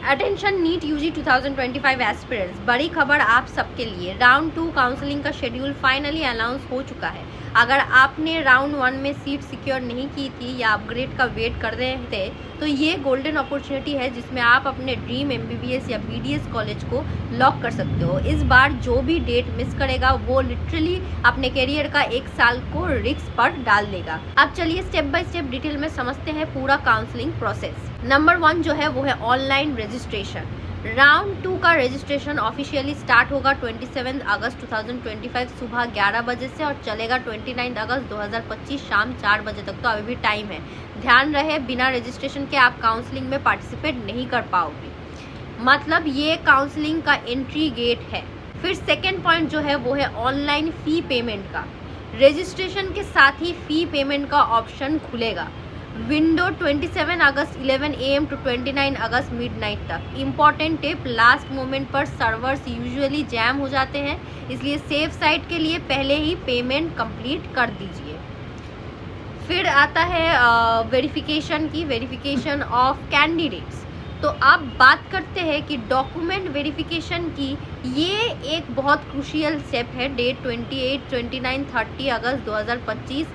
Attention NEET UG 2025 aspirants, बड़ी खबर आप सबके लिए। राउंड 2 काउंसलिंग का शेड्यूल फाइनली अनाउंस हो चुका है। अगर आपने राउंड 1 में सीट सिक्योर नहीं की थी या अपग्रेड का वेट कर रहे थे तो ये गोल्डन अपॉर्चुनिटी है जिसमें आप अपने ड्रीम एमबीबीएस या बीडीएस कॉलेज को लॉक कर सकते हो। इस बार जो भी डेट मिस करेगा वो लिटरली अपने करियर का 1 साल को रिस्क पर डाल देगा। अब चलिए स्टेप बाय स्टेप डिटेल में समझते हैं पूरा काउंसलिंग प्रोसेस। नंबर 1 जो है वो है ऑनलाइन रजिस्ट्रेशन। राउंड 2 का रजिस्ट्रेशन ऑफिशियली स्टार्ट होगा 27 अगस्त 2025 सुबह 11 बजे से और चलेगा 29 अगस्त 2025 शाम 4 बजे तक। तो अभी भी टाइम है। ध्यान रहे बिना रजिस्ट्रेशन के आप काउंसलिंग में पार्टिसिपेट नहीं कर पाओगे, मतलब ये काउंसलिंग का एंट्री गेट है। फिर सेकेंड पॉइंट जो है वो है ऑनलाइन फ़ी पेमेंट का। रजिस्ट्रेशन के साथ ही फ़ी पेमेंट का ऑप्शन खुलेगा। विंडो 27 अगस्त 11 AM टू 29 अगस्त मिडनाइट तक। इम्पॉर्टेंट टिप, लास्ट मोमेंट पर सर्वर्स यूजुअली जैम हो जाते हैं, इसलिए सेफ साइड के लिए पहले ही पेमेंट कंप्लीट कर दीजिए। फिर आता है वेरिफिकेशन की, वेरिफिकेशन ऑफ कैंडिडेट्स। तो अब बात करते हैं कि डॉक्यूमेंट वेरिफिकेशन की। ये एक बहुत क्रूशियल स्टेप है। डेट 28, 29, 30 अगस्त 2025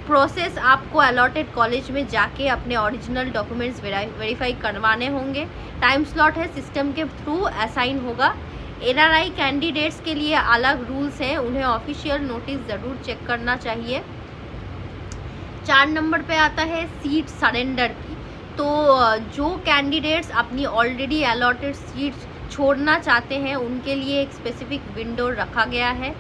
प्रोसेस आपको अलॉटेड कॉलेज में जाके अपने ओरिजिनल डॉक्यूमेंट्स वेरीफाई करवाने होंगे। टाइम स्लॉट है, सिस्टम के थ्रू असाइन होगा। एनआरआई कैंडिडेट्स के लिए अलग रूल्स हैं, उन्हें ऑफिशियल नोटिस ज़रूर चेक करना चाहिए। 4 नंबर पे आता है सीट सरेंडर की। तो जो कैंडिडेट्स अपनी ऑलरेडी अलॉटेड सीट्स छोड़ना चाहते हैं उनके लिए एक स्पेसिफिक विंडो रखा गया है।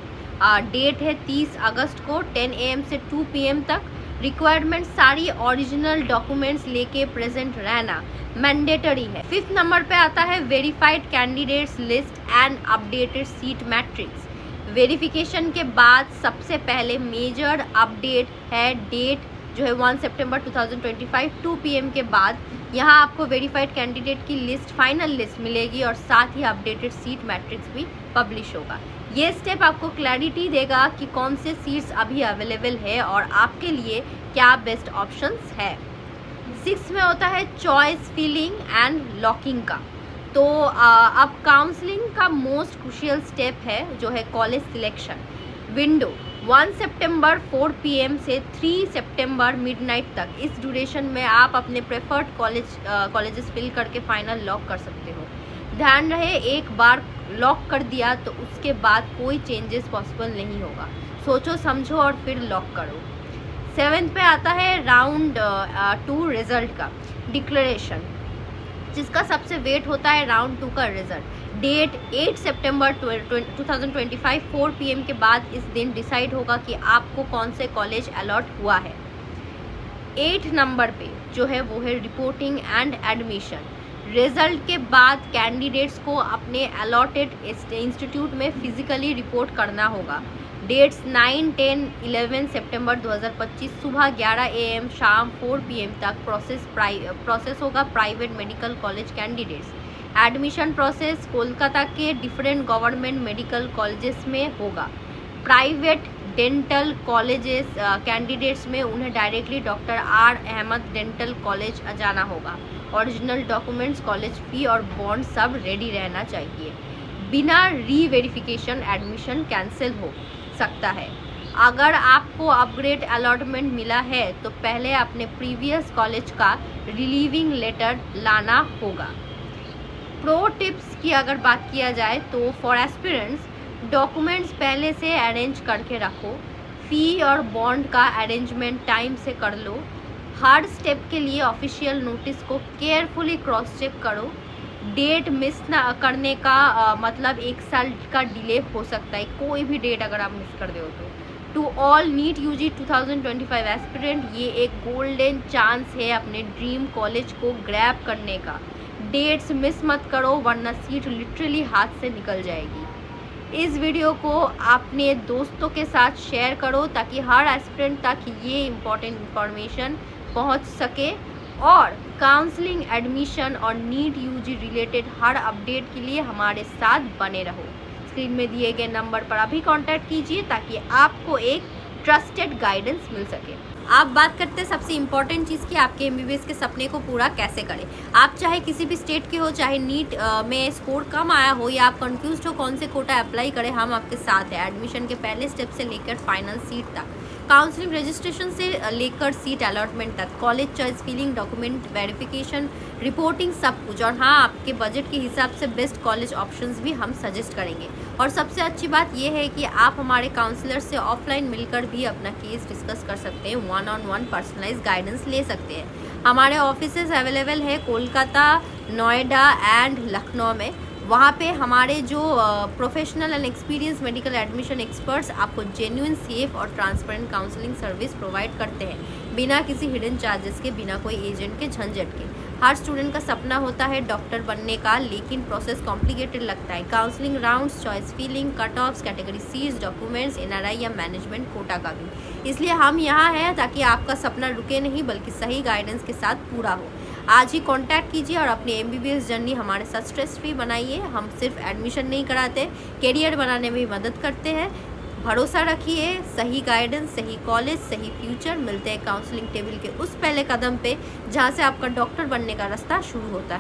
डेट है 30 अगस्त को 10 AM से 2 PM तक। रिक्वायरमेंट सारी ओरिजिनल डॉक्यूमेंट्स लेके प्रेजेंट रहना मैंडेटरी है। 5th नंबर पे आता है verified candidates list and updated seat matrix. Verification के बाद सबसे पहले मेजर अपडेट है डेट जो है 1 सितंबर 2025 2 PM के बाद। यहाँ आपको वेरीफाइड कैंडिडेट की लिस्ट, फाइनल लिस्ट मिलेगी और साथ ही अपडेटेड सीट मैट्रिक्स भी पब्लिश होगा। ये स्टेप आपको क्लैरिटी देगा कि कौन से सीट्स अभी अवेलेबल है और आपके लिए क्या बेस्ट ऑप्शंस है। 6 में होता है चॉइस फिलिंग एंड लॉकिंग का। तो अब काउंसलिंग का मोस्ट क्रूशियल स्टेप है जो है कॉलेज सिलेक्शन। विंडो 1 सितंबर 4 PM से 3 सितंबर मिडनाइट तक। इस ड्यूरेशन में आप अपने प्रेफर्ड कॉलेजेस फिल करके फाइनल लॉक कर सकते हो। ध्यान रहे एक बार लॉक कर दिया तो उसके बाद कोई चेंजेस पॉसिबल नहीं होगा। सोचो समझो और फिर लॉक करो। 7 पे आता है राउंड 2 रिजल्ट का डिक्लेरेशन, जिसका सबसे वेट होता है राउंड 2 का रिजल्ट। डेट 8 सितंबर 2025 4 PM के बाद इस दिन डिसाइड होगा कि आपको कौन से कॉलेज अलॉट हुआ है। 8 नंबर पे जो है वो है रिपोर्टिंग एंड एडमिशन। रिजल्ट के बाद कैंडिडेट्स को अपने अलॉटेड इंस्टीट्यूट में फिजिकली रिपोर्ट करना होगा। डेट्स 9, 10, 11 सितंबर 2025 सुबह 11 AM शाम 4 PM तक प्रोसेस होगा private medical college candidates. Admission process Kolkata के डिफरेंट गवर्नमेंट मेडिकल कॉलेजेस में होगा। प्राइवेट डेंटल कॉलेजेस कैंडिडेट्स में उन्हें directly doctor R Ahmed dental college जाना होगा। ओरिजिनल डॉक्यूमेंट्स, कॉलेज फ़ी और बॉन्ड सब रेडी रहना चाहिए। बिना री वेरिफिकेशन एडमिशन कैंसिल हो सकता है। अगर आपको अपग्रेड अलॉटमेंट मिला है तो पहले अपने प्रीवियस कॉलेज का रिलीविंग लेटर लाना होगा। प्रो टिप्स की अगर बात किया जाए तो फॉर एस्पिरेंट्स डॉक्यूमेंट्स पहले से अरेंज करके रखो। फ़ी और बॉन्ड का अरेंजमेंट टाइम से कर लो। हर स्टेप के लिए ऑफिशियल नोटिस को केयरफुली क्रॉस चेक करो। डेट मिस ना करने का मतलब 1 साल का डिले हो सकता है, कोई भी डेट अगर आप मिस कर दे हो तो। To all NEET UG 2025 aspirant, ये एक गोल्डन चांस है अपने ड्रीम कॉलेज को ग्रैब करने का। डेट्स मिस मत करो वरना सीट लिटरली हाथ से निकल जाएगी। इस वीडियो को अपने दोस्तों के साथ शेयर करो ताकि हर एस्पिरेंट तक ये इम्पॉर्टेंट इन्फॉर्मेशन पहुंच सके और काउंसलिंग, एडमिशन और नीट यूजी रिलेटेड हर अपडेट के लिए हमारे साथ बने रहो। स्क्रीन में दिए गए नंबर पर अभी कांटेक्ट कीजिए ताकि आपको एक ट्रस्टेड गाइडेंस मिल सके। आप बात करते हैं सबसे इम्पॉर्टेंट चीज़ की, आपके एमबीबीएस के सपने को पूरा कैसे करें। आप चाहे किसी भी स्टेट के हो, चाहे नीट में स्कोर कम आया हो या आप कंफ्यूज हो कौन से कोटा अप्लाई करें, हम आपके साथ हैं। एडमिशन के पहले स्टेप से लेकर फाइनल सीट तक, काउंसलिंग रजिस्ट्रेशन से लेकर सीट अलॉटमेंट तक, college choice filling, document verification, reporting, सब कुछ। और हाँ, आपके बजट के हिसाब से बेस्ट कॉलेज ऑप्शंस भी हम सजेस्ट करेंगे। और सबसे अच्छी बात यह है कि आप हमारे काउंसलर से ऑफलाइन मिलकर भी अपना केस डिस्कस कर सकते हैं, 1-on-1 पर्सनलाइज गाइडेंस ले सकते हैं। हमारे ऑफिसेज अवेलेबल है कोलकाता, नोएडा एंड लखनऊ में। वहाँ पे हमारे जो professional and experience medical admission experts आपको जेन्युइन, सेफ और ट्रांसपेरेंट काउंसलिंग सर्विस प्रोवाइड करते हैं, बिना किसी हिडन चार्जेस के, बिना कोई एजेंट के झंझट के। हर स्टूडेंट का सपना होता है डॉक्टर बनने का, लेकिन प्रोसेस कॉम्प्लिकेटेड लगता है। Counselling rounds, choice filling, cut offs, category seats, documents, NRI या मैनेजमेंट कोटा का भी। इसलिए हम यहाँ हैं ताकि आपका सपना रुके नहीं, बल्कि सही गाइडेंस के साथ पूरा हो। आज ही कांटेक्ट कीजिए और अपनी एमबीबीएस जर्नी हमारे साथ स्ट्रेस फ्री बनाइए। हम सिर्फ एडमिशन नहीं कराते, करियर बनाने में भी मदद करते हैं। भरोसा रखिए, सही गाइडेंस, सही कॉलेज, सही फ्यूचर। मिलते हैं काउंसलिंग टेबल के उस पहले कदम पे जहाँ से आपका डॉक्टर बनने का रास्ता शुरू होता है।